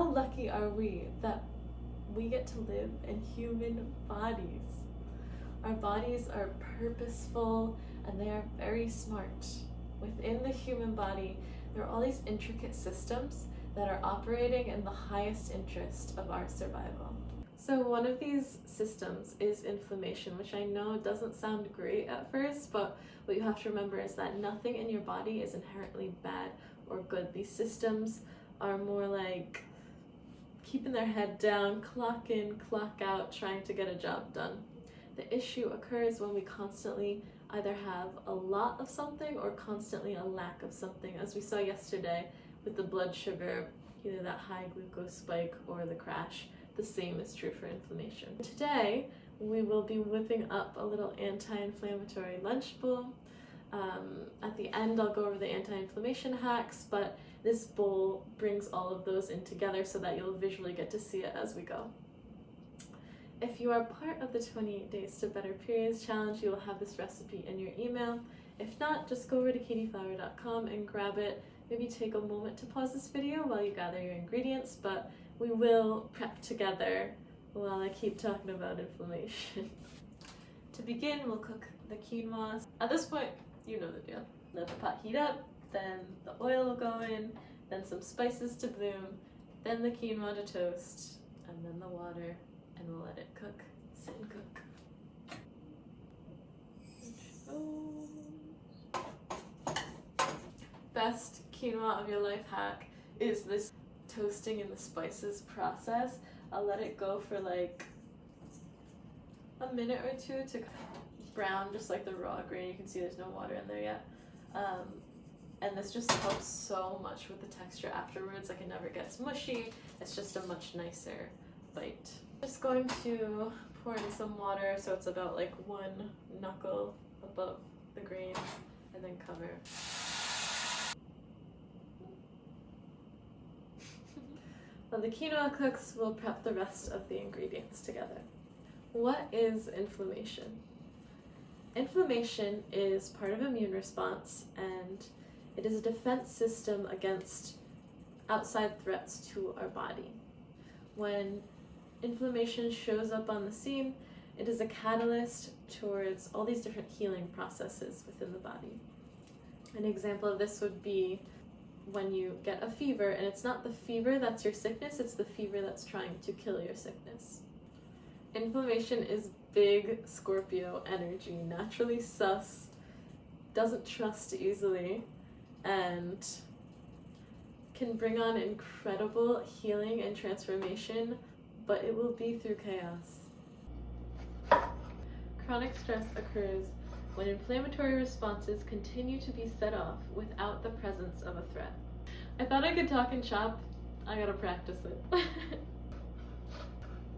how lucky are we that we get to live in human bodies? Our bodies are purposeful and they are very smart. Within the human body, there are all these intricate systems that are operating in the highest interest of our survival. So one of these systems is inflammation, which I know doesn't sound great at first, but what you have to remember is that nothing in your body is inherently bad or good. These systems are more like keeping their head down, clock in, clock out, trying to get a job done. The issue occurs when we constantly either have a lot of something or constantly a lack of something, as we saw yesterday with the blood sugar, either that high glucose spike or the crash. The same is true for inflammation. Today, we will be whipping up a little anti-inflammatory lunch bowl. At the end, I'll go over the anti-inflammation hacks, but this bowl brings all of those in together so that you'll visually get to see it as we go. If you are part of the 28 Days to Better Periods Challenge, you will have this recipe in your email. If not, just go over to katieflower.com and grab it. Maybe take a moment to pause this video while you gather your ingredients, but we will prep together while I keep talking about inflammation. To begin, we'll cook the quinoa. At this point, you know the deal. Let the pot heat up, then the oil will go in, then some spices to bloom, then the quinoa to toast, and then the water, and we'll let it cook. Sit and cook. Best quinoa of your life hack is this toasting in the spices process. I'll let it go for like a minute or two to brown, just like the raw grain. You can see there's no water in there yet. And this just helps so much with the texture afterwards. Like, it never gets mushy. It's just a much nicer bite. Just going to pour in some water so it's about like one knuckle above the grains, and then cover. While the quinoa cooks, we'll prep the rest of the ingredients together. What is inflammation? Inflammation is part of immune response, and it is a defense system against outside threats to our body. When inflammation shows up on the scene, it is a catalyst towards all these different healing processes within the body. An example of this would be when you get a fever, and it's not the fever that's your sickness, it's the fever that's trying to kill your sickness. Inflammation is big Scorpio energy, naturally sus, doesn't trust easily, and can bring on incredible healing and transformation, but it will be through chaos. Chronic stress occurs when inflammatory responses continue to be set off without the presence of a threat. I thought I could talk and chop. I gotta practice it.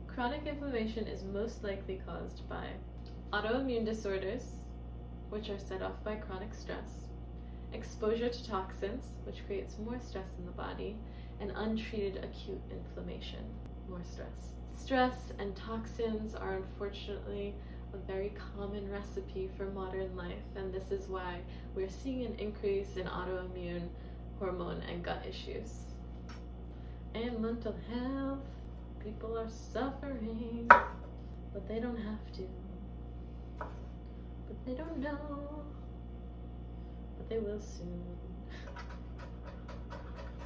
Chronic inflammation is most likely caused by autoimmune disorders, which are set off by chronic stress, exposure to toxins, which creates more stress in the body, and untreated acute inflammation, more stress. Stress and toxins are unfortunately a very common recipe for modern life, and this is why we're seeing an increase in autoimmune, hormone, and gut issues. And mental health. People are suffering, but they don't have to. But they don't know. But they will soon.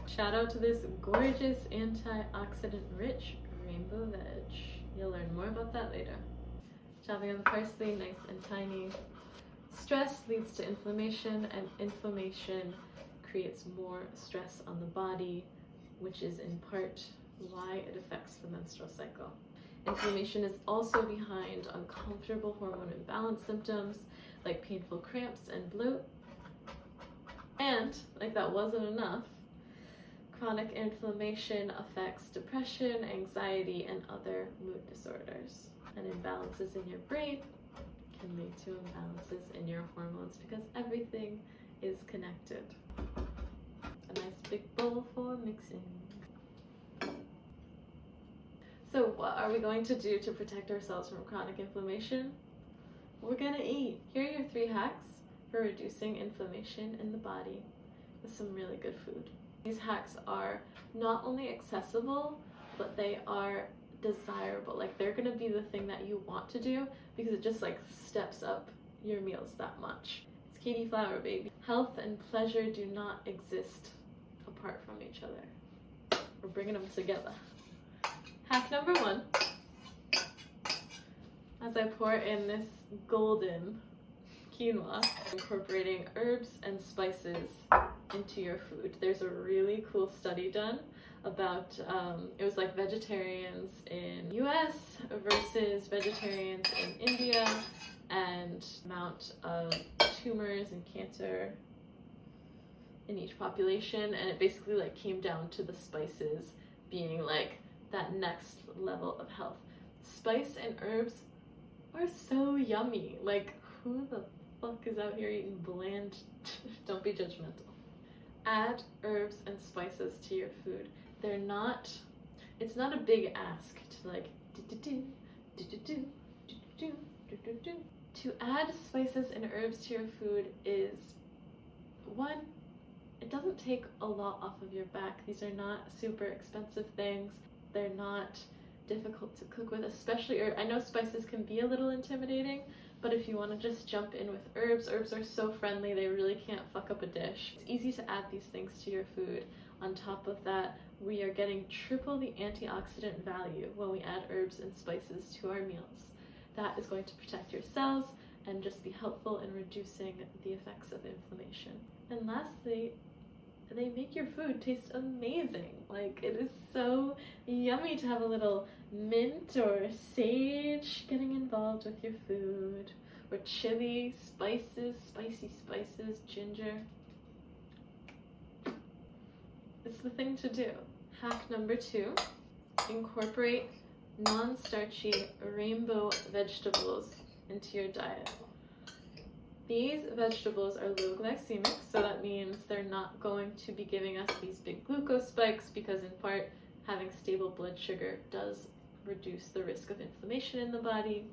Shout out to this gorgeous antioxidant-rich rainbow veg. You'll learn more about that later. Chopping on the parsley, nice and tiny. Stress leads to inflammation, and inflammation creates more stress on the body, which is in part why it affects the menstrual cycle. Inflammation is also behind uncomfortable hormone imbalance symptoms like painful cramps and bloat. And, like that wasn't enough, chronic inflammation affects depression, anxiety, and other mood disorders. And imbalances in your brain can lead to imbalances in your hormones because everything is connected. A nice big bowl for mixing. So what are we going to do to protect ourselves from chronic inflammation? We're gonna eat. Here are your 3 hacks for reducing inflammation in the body with some really good food. These hacks are not only accessible, but they are desirable. Like, they're gonna be the thing that you want to do because it just like steps up your meals that much. It's Katie Flower, baby. Health and pleasure do not exist apart from each other. We're bringing them together. Hack number 1. As I pour in this golden quinoa, incorporating herbs and spices into your food. There's a really cool study done about, it was like vegetarians in US versus vegetarians in India, and amount of tumors and cancer in each population, and it basically like came down to the spices being like that next level of health. Spice and herbs are so yummy. Like, who the fuck is out here eating bland? Don't be judgmental. Add herbs and spices to your food. They're not, it's not a big ask to like to add spices and herbs to your food is, one, it doesn't take a lot off of your back. These are not super expensive things. They're not difficult to cook with, especially, or I know spices can be a little intimidating, but if you want to just jump in with herbs, herbs are so friendly, they really can't fuck up a dish. It's easy to add these things to your food. On top of that, we are getting triple the antioxidant value when we add herbs and spices to our meals. That is going to protect your cells and just be helpful in reducing the effects of inflammation. And lastly, they make your food taste amazing. Like, it is so yummy to have a little mint or sage getting involved with your food, or chili, spices, spicy spices, ginger. It's the thing to do. Hack number 2, incorporate non-starchy rainbow vegetables into your diet. These vegetables are low glycemic, so that means they're not going to be giving us these big glucose spikes, because in part, having stable blood sugar does reduce the risk of inflammation in the body.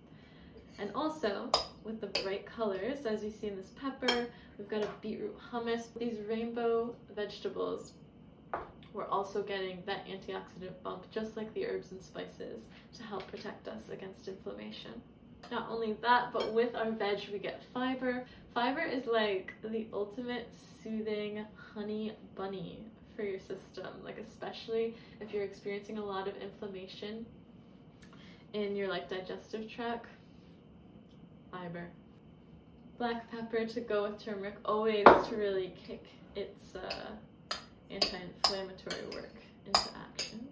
And also, with the bright colors, as we see in this pepper, we've got a beetroot hummus. These rainbow vegetables, we're also getting that antioxidant bump, just like the herbs and spices, to help protect us against inflammation. Not only that, but with our veg, we get fiber. Fiber is like the ultimate soothing honey bunny for your system, like especially if you're experiencing a lot of inflammation in your like digestive tract. Fiber. Black pepper to go with turmeric, always to really kick its anti-inflammatory work into action.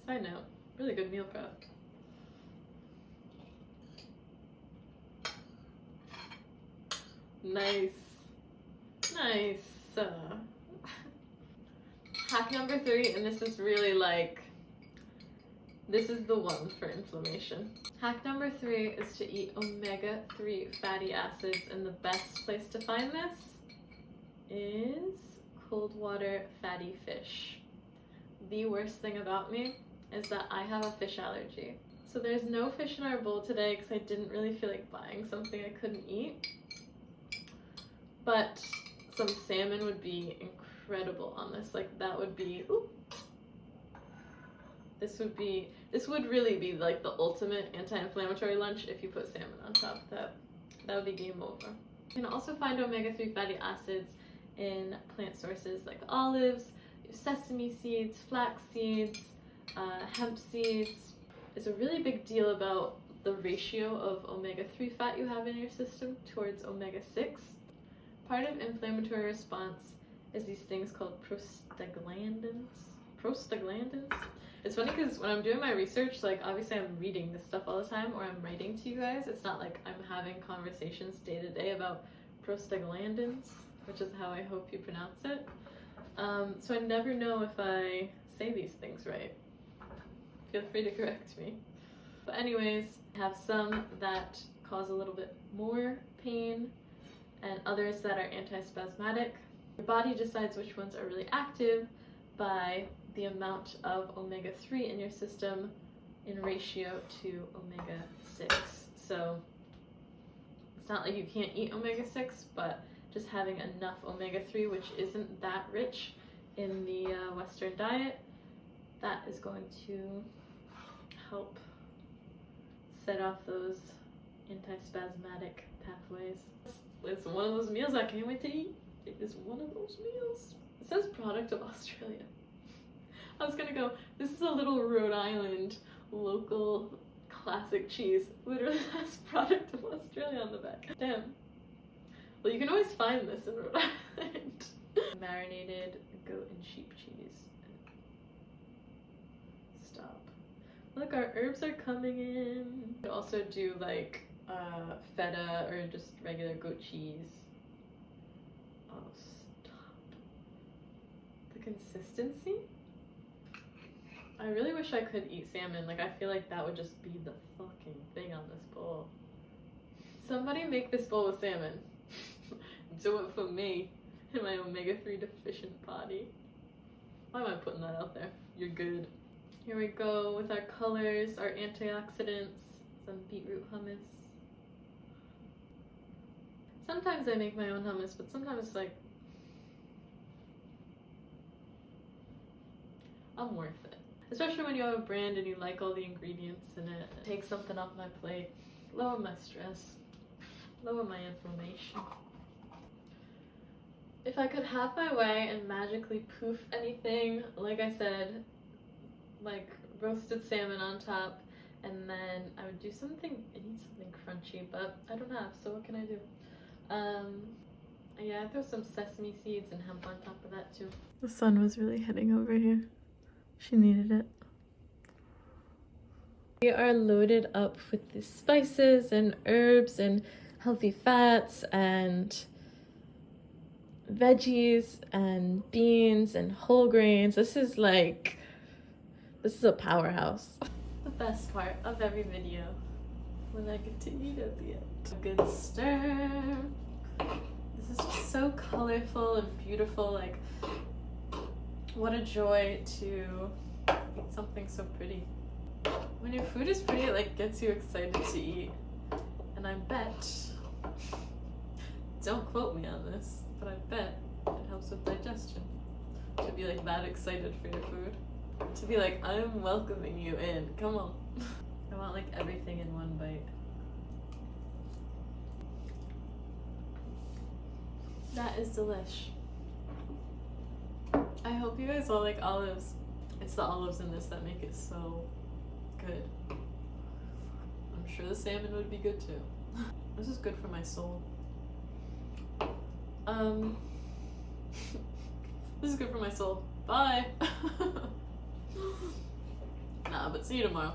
Side note, really good meal prep. Nice. Nice. Hack number 3, and this is really like, this is the one for inflammation. Hack number 3 is to eat omega-3 fatty acids, and the best place to find this is cold water fatty fish. The worst thing about me is that I have a fish allergy. So there's no fish in our bowl today because I didn't really feel like buying something I couldn't eat. But some salmon would be incredible on this. Like, that would be, ooh. This would really be like the ultimate anti-inflammatory lunch if you put salmon on top. That would be game over. You can also find omega-3 fatty acids in plant sources like olives, sesame seeds, flax seeds, hemp seeds. It's a really big deal about the ratio of omega-3 fat you have in your system towards omega-6. Part of inflammatory response is these things called prostaglandins. It's funny because when I'm doing my research, like obviously I'm reading this stuff all the time, or I'm writing to you guys. It's not like I'm having conversations day to day about prostaglandins, which is how I hope you pronounce it. So I never know if I say these things right. Feel free to correct me. But anyways, I have some that cause a little bit more pain and others that are antispasmodic. Your body decides which ones are really active by the amount of omega-3 in your system in ratio to omega-6. So it's not like you can't eat omega-6, but just having enough omega-3, which isn't that rich in the Western diet, that is going to help set off those antispasmodic pathways. It's one of those meals I can't wait to eat. It is one of those meals. It says product of Australia. I was gonna go, this is a little Rhode Island local classic cheese. Literally has product of Australia on the back. Damn. Well, you can always find this in Rhode Island. Marinated goat and sheep cheese. Stop. Look, our herbs are coming in. We also do like feta or just regular goat cheese. Oh, stop. The consistency? I really wish I could eat salmon. Like, I feel like that would just be the fucking thing on this bowl. Somebody make this bowl with salmon. Do it for me and my omega-3 deficient body. Why am I putting that out there? You're good. Here we go with our colors, our antioxidants, some beetroot hummus. Sometimes I make my own hummus, but sometimes it's like, I'm worth it. Especially when you have a brand and you like all the ingredients in it. Take something off my plate, lower my stress, lower my inflammation. If I could have my way and magically poof anything, like I said, like roasted salmon on top, and then I would do something, I need something crunchy, but I don't have, so what can I do? Yeah, I throw some sesame seeds and hemp on top of that too. The sun was really heading over here. She needed it. We are loaded up with the spices and herbs and healthy fats and veggies and beans and whole grains. This is a powerhouse. The best part of every video, when I get to eat at the end. A good stir. This is just so colorful and beautiful. Like, what a joy to eat something so pretty. When your food is pretty, it like gets you excited to eat. And I bet, don't quote me on this, but I bet it helps with digestion. To be like that excited for your food. To be like, I'm welcoming you in, come on. I want like everything in one bite. That is delish. I hope you guys all like olives. It's the olives in this that make it so good. I'm sure the salmon would be good too. This is good for my soul. This is good for my soul. Bye. Nah, but see you tomorrow.